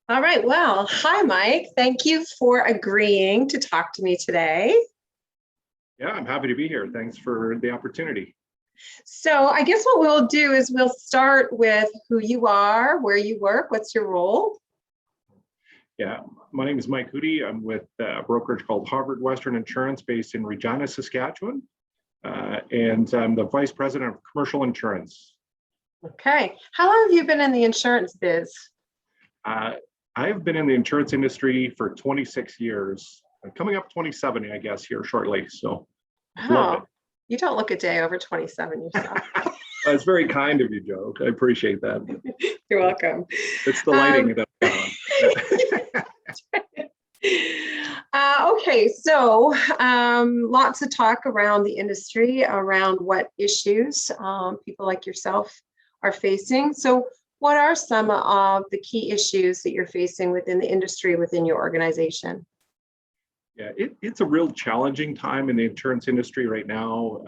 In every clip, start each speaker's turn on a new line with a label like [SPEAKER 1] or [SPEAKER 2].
[SPEAKER 1] All right. Well, hi, Mike. Thank you for agreeing to talk to me today.
[SPEAKER 2] Yeah, I'm happy to be here. Thanks for the opportunity.
[SPEAKER 1] So I guess what we'll do is we'll start with who you are, where you work, what's your role?
[SPEAKER 2] Yeah, my name is Mike Hudey. I'm with a brokerage called Harvard Western Insurance based in Regina, Saskatchewan. And I'm the Vice President of Commercial Insurance.
[SPEAKER 1] Okay. How long have you been in the insurance biz?
[SPEAKER 2] Uh, I've been in the insurance industry for 26 years, coming up 27, I guess, here shortly. So love it.
[SPEAKER 1] Oh, you don't look a day over 27 yourself.
[SPEAKER 2] That's very kind of you, Joe. I appreciate that.
[SPEAKER 1] You're welcome.
[SPEAKER 2] It's the lighting that
[SPEAKER 1] Okay, so lots of talk around the industry, around what issues people like yourself are facing. So what are some of the key issues that you're facing within the industry, within your organization?
[SPEAKER 2] Yeah, it's a real challenging time in the insurance industry right now.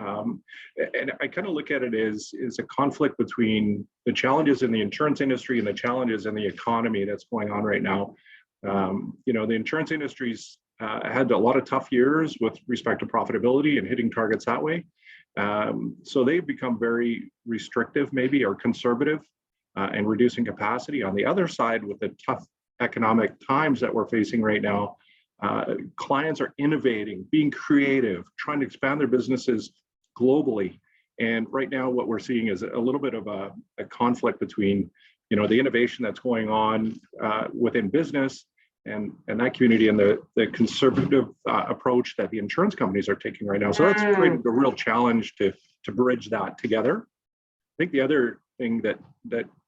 [SPEAKER 2] And I kind of look at it as a conflict between the challenges in the insurance industry and the challenges in the economy that's going on right now. The insurance industry's had a lot of tough years with respect to profitability and hitting targets that way. So they've become very restrictive, maybe, or conservative and reducing capacity. On the other side, with the tough economic times that we're facing right now, clients are innovating, being creative, trying to expand their businesses globally. And right now, what we're seeing is a little bit of a conflict between, the innovation that's going on within business and that community and the conservative approach that the insurance companies are taking right now. So that's created a real challenge to bridge that together. I think the other thing that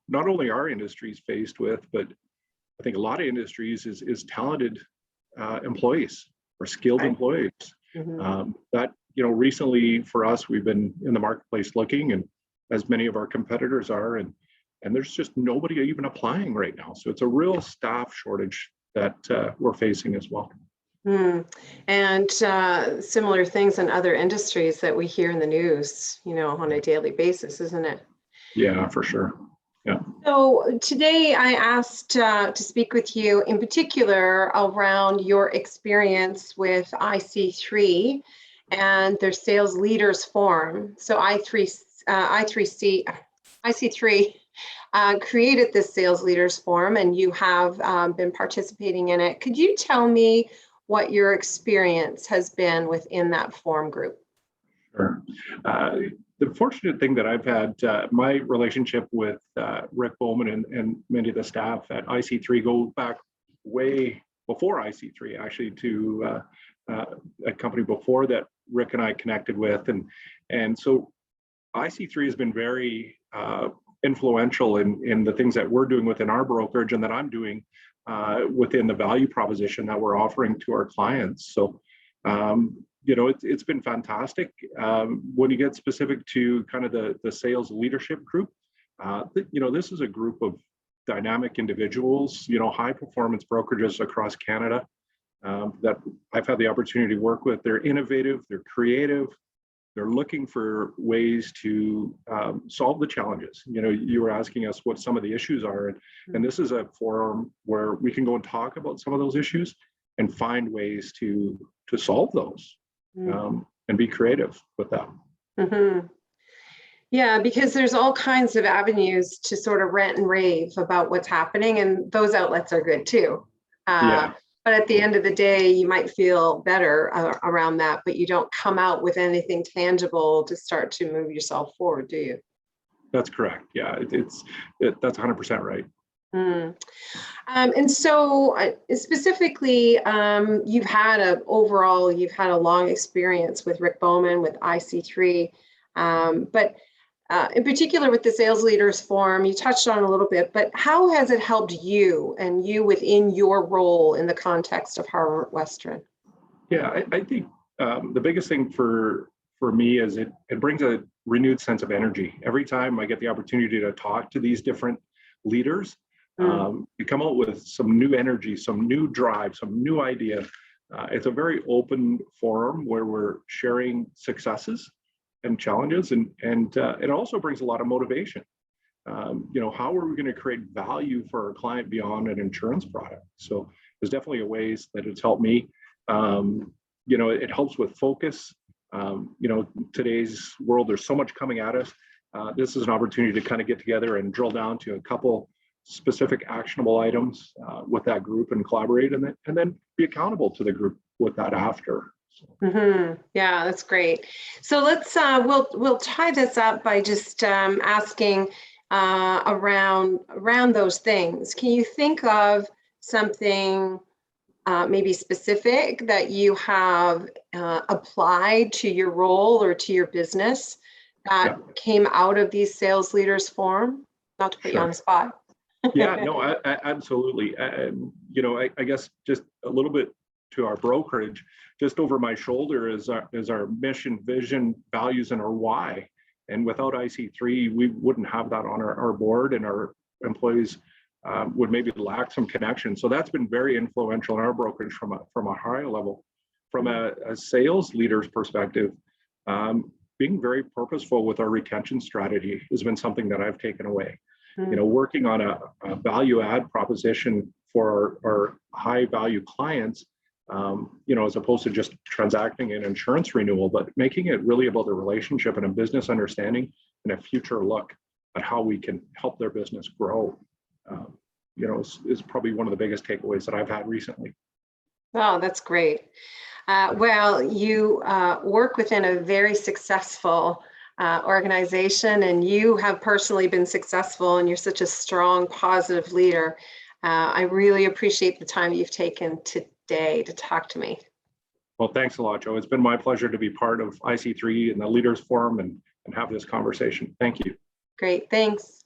[SPEAKER 2] not only our industry is faced with, but I think a lot of industries is talented employees or skilled employees. That recently for us, we've been in the marketplace looking, and as many of our competitors are, and there's just nobody even applying right now. So it's a real staff shortage that we're facing as well.
[SPEAKER 1] And similar things in other industries that we hear in the news, on a daily basis, isn't it?
[SPEAKER 2] Yeah, for sure. Yeah.
[SPEAKER 1] So today I asked to speak with you in particular around your experience with iC3 and their sales leaders forum. So iC3 created this sales leaders forum, and you have been participating in it. Could you tell me what your experience has been within that forum group?
[SPEAKER 2] Sure. The fortunate thing that I've had, my relationship with Rick Bowman and many of the staff at iC3 go back way before iC3, actually, to a company before that Rick and I connected with. And so iC3 has been very influential in the things that we're doing within our brokerage and that I'm doing within the value proposition that we're offering to our clients. So it's been fantastic. When you get specific to kind of the sales leadership group, this is a group of dynamic individuals, high performance brokerages across Canada that I've had the opportunity to work with. They're innovative, they're creative, they're looking for ways to solve the challenges. You were asking us what some of the issues are, and this is a forum where we can go and talk about some of those issues and find ways to solve those. And be creative with that.
[SPEAKER 1] Yeah, because there's all kinds of avenues to sort of rant and rave about what's happening, and those outlets are good too. But at the end of the day, you might feel better around that, but you don't come out with anything tangible to start to move yourself forward, do you?
[SPEAKER 2] That's correct. Yeah, that's 100% right.
[SPEAKER 1] And so specifically, you've had a long experience with Rick Bowman, with iC3, but in particular with the Sales Leaders Forum, you touched on a little bit, but how has it helped you and you within your role in the context of Harvard Western?
[SPEAKER 2] Yeah, I think the biggest thing for me is it brings a renewed sense of energy. Every time I get the opportunity to talk to these different leaders, we come out with some new energy, some new drive, some new idea. It's a very open forum where we're sharing successes and challenges, and it also brings a lot of motivation. how are we going to create value for our client beyond an insurance product? So there's definitely a ways that it's helped me. It helps with focus. Today's world, there's so much coming at us. This is an opportunity to kind of get together and drill down to a couple specific actionable items with that group and collaborate, and then be accountable to the group with that after.
[SPEAKER 1] Yeah, that's great. So let's we'll tie this up by just asking around those things. Can you think of something maybe specific that you have applied to your role or to your business that came out of these sales leaders forum? Not to put you on the spot.
[SPEAKER 2] Yeah, no, absolutely. I guess just a little bit to our brokerage, just over my shoulder is our mission, vision, values, and our why. And without iC3, we wouldn't have that on our board, and our employees would maybe lack some connection. So that's been very influential in our brokerage from a higher level. From a sales leader's perspective, being very purposeful with our retention strategy has been something that I've taken away. Working on a value add proposition for our high value clients, as opposed to just transacting an insurance renewal, but making it really about the relationship and a business understanding and a future look at how we can help their business grow, is probably one of the biggest takeaways that I've had recently.
[SPEAKER 1] Oh, that's great. Well, you work within a very successful organization, and you have personally been successful, and you're such a strong, positive leader. I really appreciate the time you've taken today to talk to me.
[SPEAKER 2] Well, thanks a lot, Joe. It's been my pleasure to be part of iC3 and the Leaders Forum and have this conversation. Thank you.
[SPEAKER 1] Great, thanks.